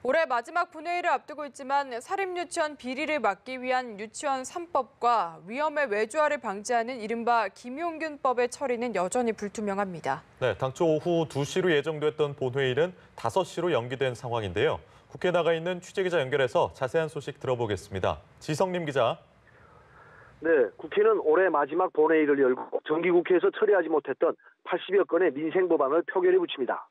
올해 마지막 본회의를 앞두고 있지만 사립유치원 비리를 막기 위한 유치원 3법과 위험의 외주화를 방지하는 이른바 김용균법의 처리는 여전히 불투명합니다. 네, 당초 오후 2시로 예정됐던 본회의는 5시로 연기된 상황인데요. 국회에 나가 있는 취재기자 연결해서 자세한 소식 들어보겠습니다. 지성림 기자. 네, 국회는 올해 마지막 본회의를 열고 정기국회에서 처리하지 못했던 80여 건의 민생 법안을 표결에 붙입니다.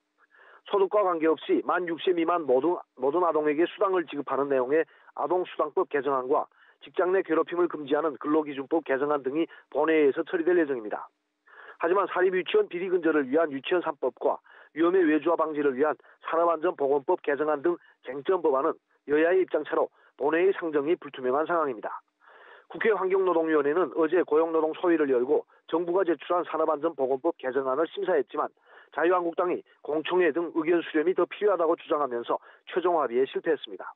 소득과 관계없이 만 6세 미만 모든 아동에게 수당을 지급하는 내용의 아동수당법 개정안과 직장 내 괴롭힘을 금지하는 근로기준법 개정안 등이 본회의에서 처리될 예정입니다. 하지만 사립유치원 비리 근절을 위한 유치원 3법과 위험의 외주화 방지를 위한 산업안전보건법 개정안 등 쟁점 법안은 여야의 입장차로 본회의 상정이 불투명한 상황입니다. 국회 환경노동위원회는 어제 고용노동 소위를 열고 정부가 제출한 산업안전보건법 개정안을 심사했지만 자유한국당이 공청회 등 의견 수렴이 더 필요하다고 주장하면서 최종 합의에 실패했습니다.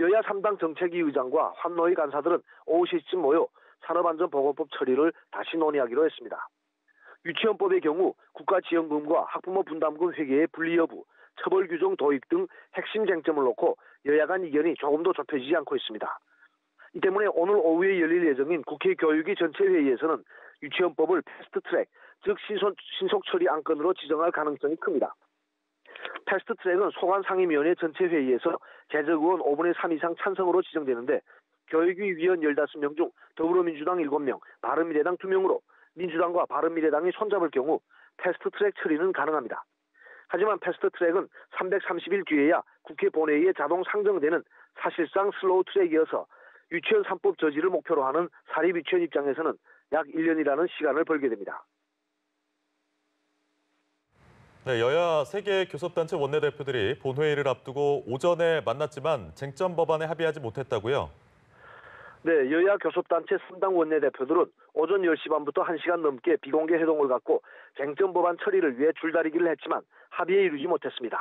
여야 3당 정책위 의장과 환노위 간사들은 오후 3시쯤 모여 산업안전보건법 처리를 다시 논의하기로 했습니다. 유치원법의 경우 국가지원금과 학부모 분담금 회계의 분리 여부, 처벌 규정 도입 등 핵심 쟁점을 놓고 여야 간 의견이 조금도 좁혀지지 않고 있습니다. 이 때문에 오늘 오후에 열릴 예정인 국회 교육위 전체 회의에서는 유치원법을 패스트트랙, 즉 신속 처리 안건으로 지정할 가능성이 큽니다. 패스트트랙은 소관상임위원회 전체 회의에서 재적의원 5분의 3 이상 찬성으로 지정되는데 교육위 위원 15명 중 더불어민주당 7명, 바른미래당 2명으로 민주당과 바른미래당이 손잡을 경우 패스트트랙 처리는 가능합니다. 하지만 패스트트랙은 330일 뒤에야 국회 본회의에 자동 상정되는 사실상 슬로우 트랙이어서 유치원 3법 저지를 목표로 하는 사립유치원 입장에서는 약 1년이라는 시간을 벌게 됩니다. 네, 여야 3개 교섭단체 원내대표들이 본회의를 앞두고 오전에 만났지만 쟁점 법안에 합의하지 못했다고요? 네, 여야 교섭단체 3당 원내대표들은 오전 10시 반부터 1시간 넘게 비공개 회동을 갖고 쟁점 법안 처리를 위해 줄다리기를 했지만 합의에 이르지 못했습니다.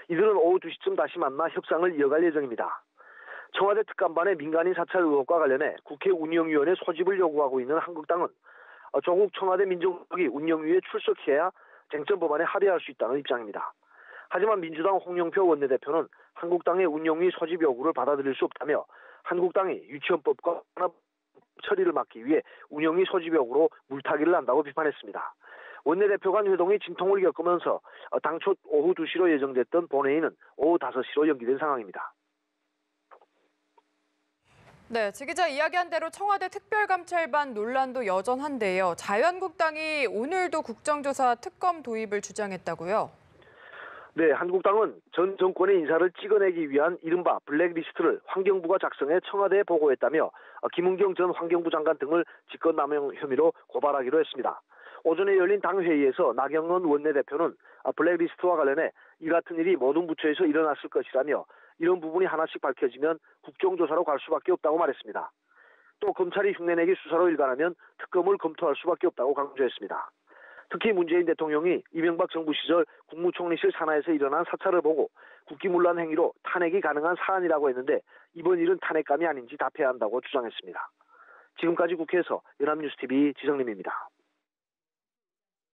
이들은 오후 2시쯤 다시 만나 협상을 이어갈 예정입니다. 청와대 특감반의 민간인 사찰 의혹과 관련해 국회 운영위원회 소집을 요구하고 있는 한국당은 조국 청와대 민정수석이 운영위에 출석해야 쟁점 법안에 합의할 수 있다는 입장입니다. 하지만 민주당 홍영표 원내대표는 한국당의 운영위 소집 요구를 받아들일 수 없다며 한국당이 유치원법과 산업 처리를 막기 위해 운영위 소집 요구로 물타기를 한다고 비판했습니다. 원내대표 간 회동이 진통을 겪으면서 당초 오후 2시로 예정됐던 본회의는 오후 5시로 연기된 상황입니다. 네, 지 기자 이야기한 대로 청와대 특별감찰반 논란도 여전한데요. 자유한국당이 오늘도 국정조사 특검 도입을 주장했다고요? 네, 한국당은 전 정권의 인사를 찍어내기 위한 이른바 블랙리스트를 환경부가 작성해 청와대에 보고했다며 김은경 전 환경부 장관 등을 직권남용 혐의로 고발하기로 했습니다. 오전에 열린 당 회의에서 나경원 원내대표는 블랙리스트와 관련해 이 같은 일이 모든 부처에서 일어났을 것이라며 이런 부분이 하나씩 밝혀지면 국정조사로 갈 수밖에 없다고 말했습니다. 또 검찰이 흉내내기 수사로 일관하면 특검을 검토할 수밖에 없다고 강조했습니다. 특히 문재인 대통령이 이명박 정부 시절 국무총리실 산하에서 일어난 사찰을 보고 국기문란 행위로 탄핵이 가능한 사안이라고 했는데 이번 일은 탄핵감이 아닌지 답해야 한다고 주장했습니다. 지금까지 국회에서 연합뉴스TV 지성림입니다.